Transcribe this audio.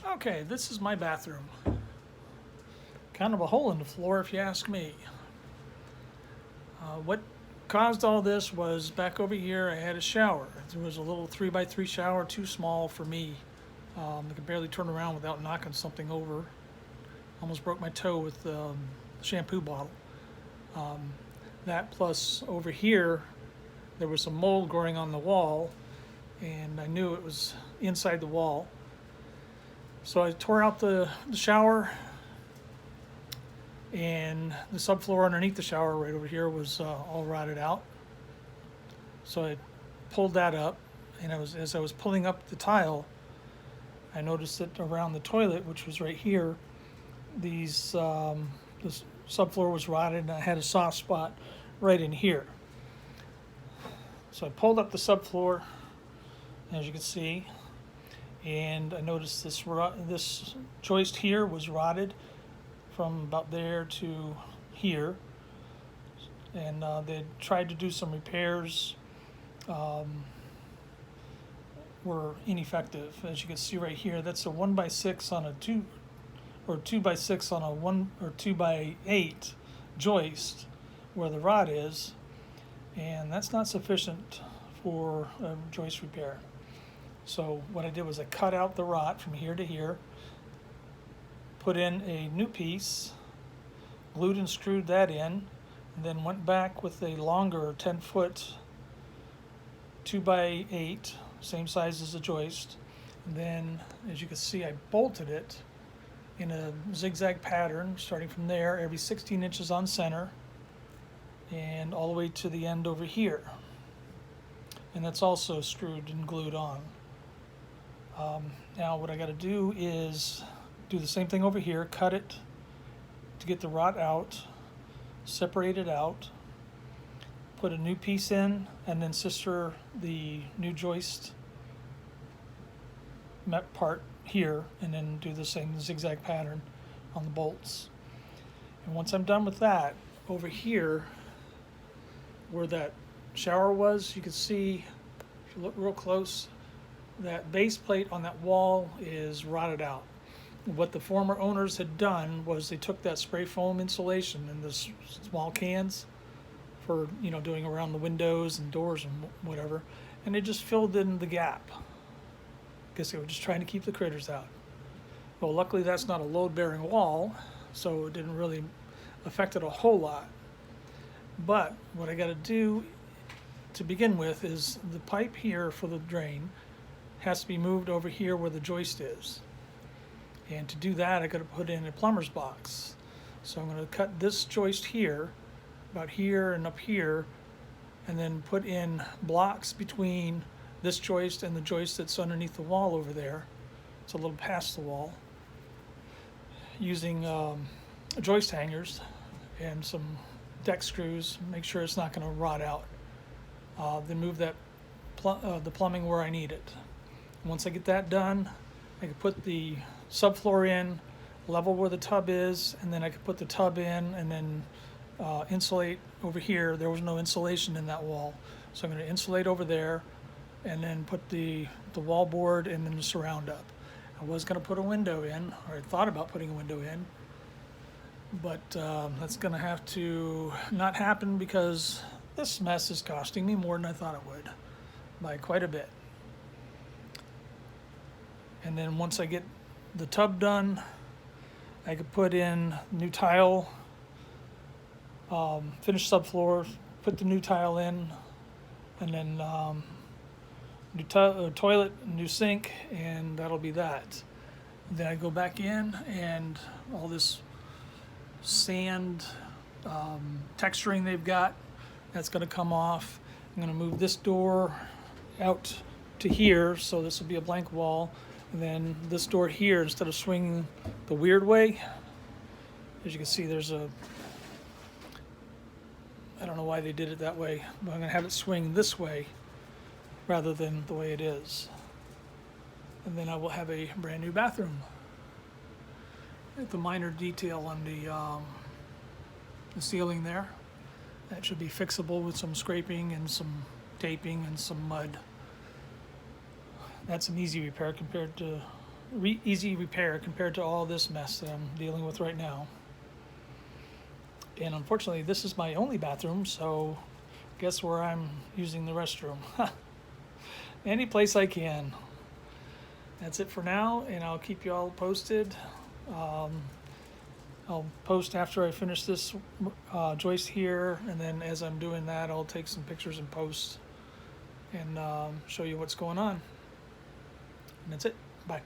Okay, this is my bathroom. Kind of a hole in the floor, if you ask me. What caused all this was back over here, I had a shower. It was a little 3x3 shower, too small for me. I could barely turn around without knocking something over. Almost broke my toe with the shampoo bottle. Um, that plus over here, there was some mold growing on the wall, and I knew it was inside the wall. So I tore out the shower, and the subfloor underneath the shower right over here was all rotted out. So I pulled that up, and as I was pulling up the tile, I noticed that around the toilet, which was right here, this subfloor was rotted, and I had a soft spot right in here. So I pulled up the subfloor, as you can see, and I noticed this joist here was rotted from about there to here, and they tried to do some repairs, were ineffective. As you can see right here, that's a 1x6 on a 2x6 on a 1 or 2x8 joist where the rod is, and that's not sufficient for a joist repair. So what I did was I cut out the rot from here to here, put in a new piece, glued and screwed that in, and then went back with a longer 10-foot 2x8, same size as the joist. And then, as you can see, I bolted it in a zigzag pattern, starting from there, every 16 inches on center, and all the way to the end over here. And that's also screwed and glued on. Now what I got to do is do the same thing over here, cut it to get the rot out, separate it out, put a new piece in, and then sister the new joist part here, and then do the same zigzag pattern on the bolts. And once I'm done with that, over here where that shower was, you can see, if you look real close, that base plate on that wall is rotted out. What the former owners had done was they took that spray foam insulation in the small cans for doing around the windows and doors and whatever, and they just filled in the gap. I guess they were just trying to keep the critters out. Well, luckily that's not a load-bearing wall, so it didn't really affect it a whole lot. But what I got to do to begin with is the pipe here for the drain has to be moved over here where the joist is. And to do that, I got to put in a plumber's box. So I'm going to cut this joist here, about here and up here, and then put in blocks between this joist and the joist that's underneath the wall over there. It's a little past the wall, using joist hangers and some deck screws. Make sure it's not going to rot out. Then move that the plumbing where I need it. Once I get that done, I can put the subfloor in, level where the tub is, and then I could put the tub in and then insulate over here. There was no insulation in that wall, so I'm going to insulate over there and then put the wall board and then the surround up. I was going to put a window in, or I thought about putting a window in, but that's going to have to not happen because this mess is costing me more than I thought it would, by quite a bit. And then once I get the tub done, I could put in new tile, finish subfloor, put the new tile in, and then new toilet, new sink, and that'll be that. Then I go back in, and all this sand texturing they've got, that's going to come off. I'm going to move this door out to here, so this will be a blank wall. And then this door here, instead of swinging the weird way, as you can see, there's I don't know why they did it that way, but I'm going to have it swing this way rather than the way it is. And then I will have a brand new bathroom. The minor detail on the ceiling there, that should be fixable with some scraping and some taping and some mud. That's an easy repair compared to easy repair compared to all this mess that I'm dealing with right now. And unfortunately, this is my only bathroom, so guess where I'm using the restroom? Any place I can. That's it for now, and I'll keep you all posted. I'll post after I finish this joist here, and then as I'm doing that, I'll take some pictures and post and show you what's going on. And that's it. Bye.